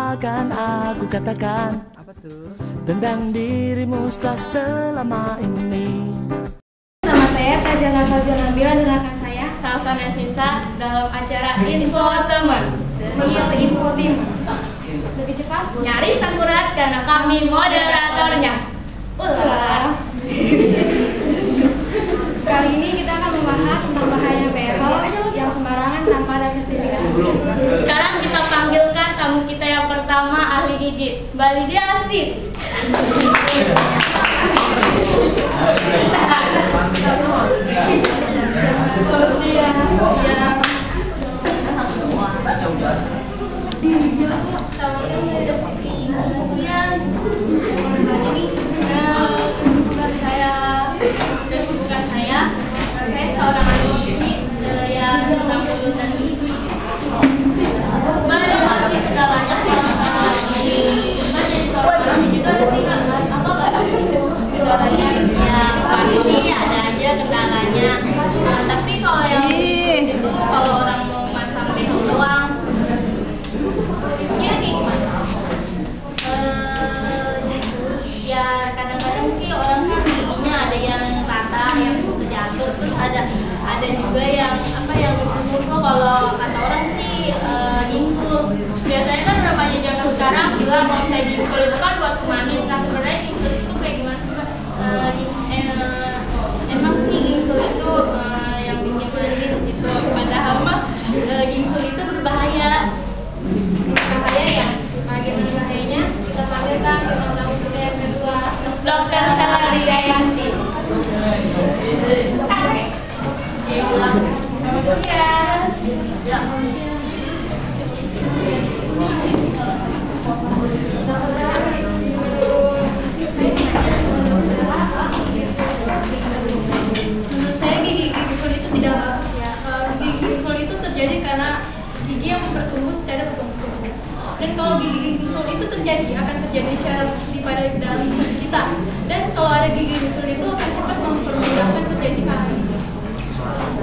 akan aku katakan. Apa tuh? Tentang dirimu setelah selama ini. Nama saya Fajana Fazil Nabila dan rekan saya Salsa Nesisa dalam acara Infotainment. Infotainment. Lebih cepat, nyari akurat karena kami moderatornya. Kali ini kita akan membahas tentang bahaya behel yang sembarangan tanpa ada sertifikat. Sekarang kita panggilkan tamu kita yang pertama, ahli gigi, Mbak Lydia Asti. Tapi kalau yang itu kalau orang mau masang behel doang, ya kayak gimana? Ya kadang-kadang sih orang kan giginya ada yang rata, yang terjatuh, terus ada juga yang apa yang berkumpul. Kalau kata orang sih ginkul. Biasanya kan namanya zaman sekarang juga kalau saya ginkul itu kan buat manis. Nah sebenarnya ginkul itu kayak gimana sih, Pak? Emang sih ginkul itu yang bikin manis gitu. Padahal mah ginkul itu berbahaya ya. Bagaimana bahayanya? Kita panggilkan tentang tamu yang kedua, Dokter Stella Ridayanti. Dia bilang, ya. Menurut saya gigi ginkul itu tidak bagus ya. Gigi ginkul itu terjadi karena gigi yang bertumbuh secara bertumpuk. Dan kalau gigi ginkul itu akan terjadi secara pada dalam kita. Dan kalau ada gigi ginkul itu akan cepat mempermudahkan terjadi karies.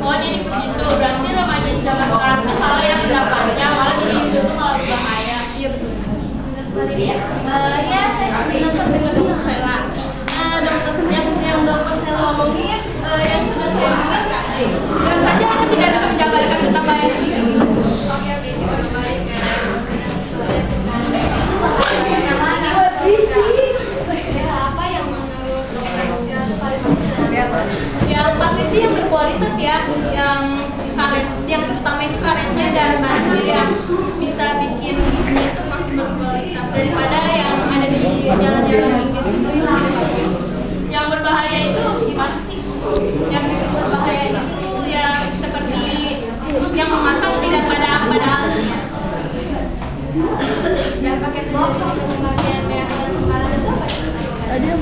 Oh jadi begitu, berarti remaja zaman sekarang itu kalau yang pendapatnya malah gigi ginkul itu malah berbahaya. Iya betul. Benar sekali ya. Ya saya dengar Stella. Yang dokter Stella omongin, yang sudah saya dengar dan saja Anda tidak dapat menjabarkan tentang bahaya gigi. Oke, itu baik ya. Apa yang menurut yang pasti sih yang berkualitas ya, yang terutama itu karetnya dan bahannya yang bisa bikin giginya itu makin berkualitas daripada yang ada di jalan-jalan pinggir itu. Yang berbahaya itu gimana sih? Yang bikin berbahaya itu yang seperti yang memasang tidak pada alatnya. Dan pakai pembagian behel kemarin itu apa ya?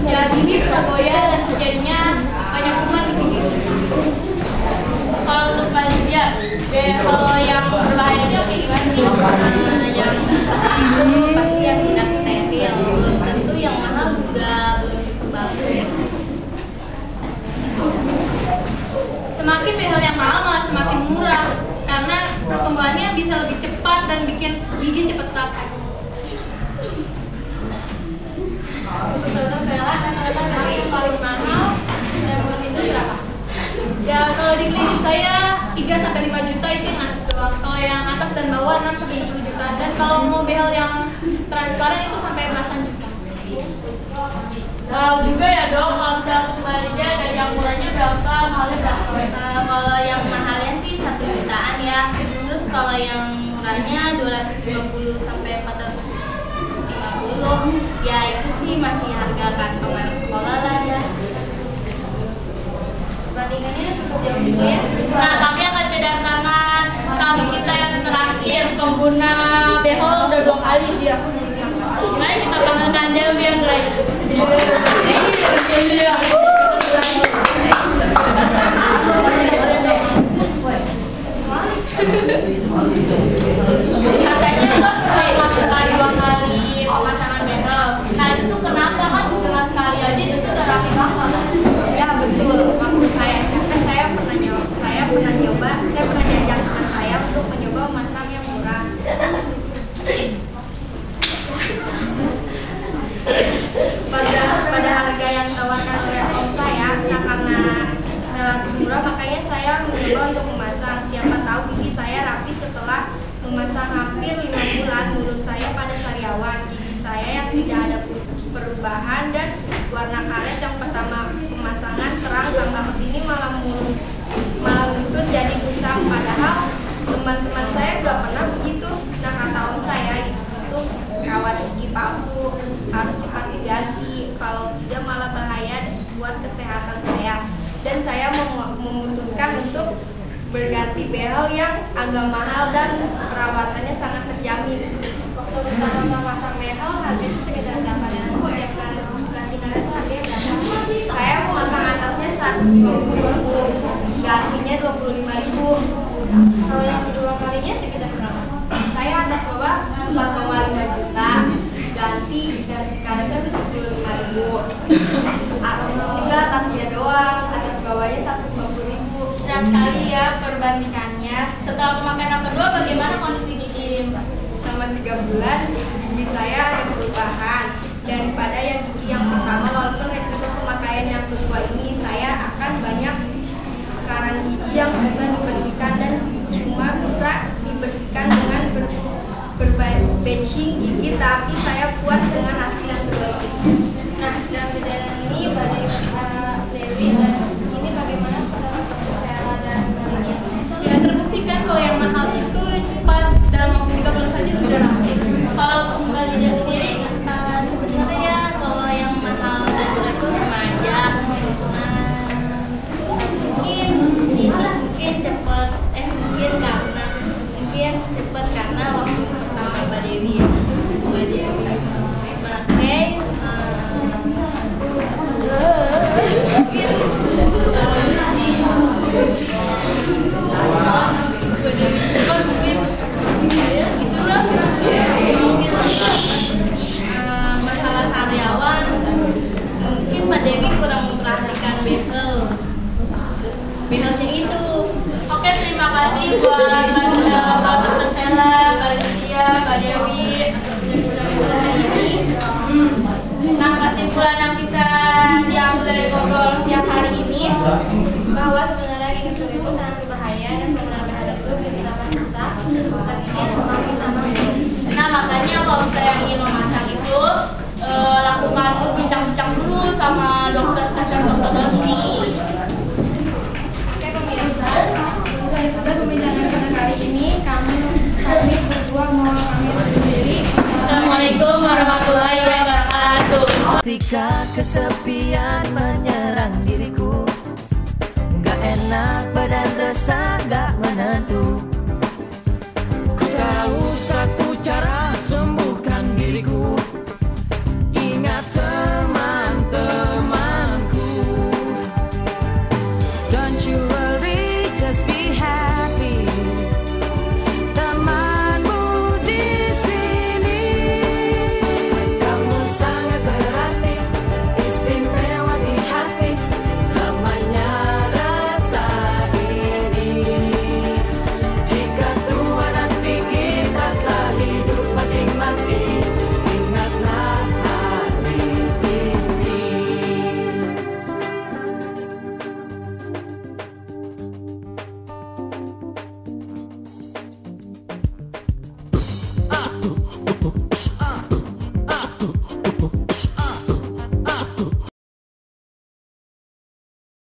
Ya gigi bisa goyah dan terjadinya banyak kuman di gigi. Kalau untuk dia behel yang berbahayanya kayak gimana sih? Yang pasti yang tidak steril, belum tentu yang mahal juga belum cukup bagus. Semakin behel yang mahal malah semakin murah karena pertumbuhannya bisa lebih cepat dan bikin gigi cepat patah. Untuk dokter Stella, kata-kata yang paling mahal dan menurut itu berapa? Ya kalau di klinik saya 3-5 juta itu yang atas doang. Kalau yang atas dan bawah 6-10 juta. Dan kalau mau behel yang transparan itu sampai belasan juta. Wow juga ya dok, kalau misalnya kembalinya dari yang murahnya berapa, mahalnya berapa? Kalau yang mahalnya sih 1 jutaan ya. Terus kalau yang murahnya 250 sampai 450, ya itu sih masih harga kantong anak sekolah lah ya. Perbandingannya cukup jauh juga ya. Nah kami akan berdasarkan tamu kita yang terakhir pengguna behel udah 2 kali dia. Mari kita panggilkan Dewi Anggra. Katanya melakukan 2 kali pemasangan behel. Nah itu tuh kenapa kan dengan sekali aja itu udah rapi banget. Ya betul, maksud saya kan saya pernah diajak teman saya untuk mencoba memasang yang murah. pada harga yang ditawarkan oleh om saya, nah karena relatif murah makanya saya mencoba untuk memasang. Siapa tahu gigi saya rapi setelah memasang hampir 5 bulan. Mulut saya pada sariawan, gigi saya yang tidak ada perubahan dan warna karet yang pertama pemasangan terang tambah kesini malah luntur jadi kusam. Padahal teman-teman saya gak pernah begitu. Nah kata om saya itu rawat gigi palsu, harus cepat diganti, kalau tidak malah bahaya buat kesehatan saya. Dan saya memutuskan untuk berganti behel yang agak mahal dan perawatannya sangat terjamin. Waktu pertama memasang behel harganya sekitar berapa dan setiap ganti karet itu harganya berapa? Saya memasang atasnya 150.000, gantinya 25.000. Kalau yang kedua kalinya sekitar berapa? Saya atas bawah 4,5 juta, ganti karetnya 75.000. Juga atasnya doang, atas bawahnya 150.000. Nah kali ya perbandingannya. Setelah memakai yang kedua, bagaimana kondisi gigi? Selama 3 bulan gigi saya ada perubahan daripada yang gigi yang pertama. Walaupun resiko pemakaian yang kedua ini, saya akan banyak karang gigi yang bisa dibersihkan dan cuma bisa dibersihkan dengan batching gigi, tapi saya puas dengan hasil yang terbaik ini. Nah, dalam kejadian ini bagi Dewi dan ini bagaimana kesehatan dan badannya? Ya terbuktikan kalau yang mahal itu cepat dalam waktu 3 bulan saja sudah rapi. Kalau kembali dari sendiri, sebenarnya kalau yang mahal dan murah itu sama aja. Mungkin cepat, mungkin cepat karena waktu pertama Mbak Dewi masalah karyawan, mungkin Mbak Dewi kurang memperhatikan behelnya itu. Oke, terima kasih buat Bapak Stella, Mbak Lydia, Mbak Dewi hari ini. Nah, kesimpulan yang bisa diambil dari ngobrol siang hari ini bahwa sebenarnya gigi suri itu sangat berbahaya dan benar-benar itu bisa merusak dan ini semakin tambah. Nah, makanya kalau saya ingin memasang itu lakukan bincang-bincang dulu sama dokter Dodi. Oke pemirsa, saya sudah pembicaraan pada kali ini. Kami berdua mau kami sendiri. Assalamualaikum warahmatullahi wabarakatuh. Ketika kesepian menyerang diriku, gak enak badan resah gak menentu. Ku tahu satu cara sembuhkan diriku. Ingat teman-temanku. Don't you worry, just be happy. Temanmu di sini. Kamu sangat berarti, istimewa di hati. Selamanya rasa ini. Jika tua nanti kita telah hidup masing-masing, ingatlah hari ini.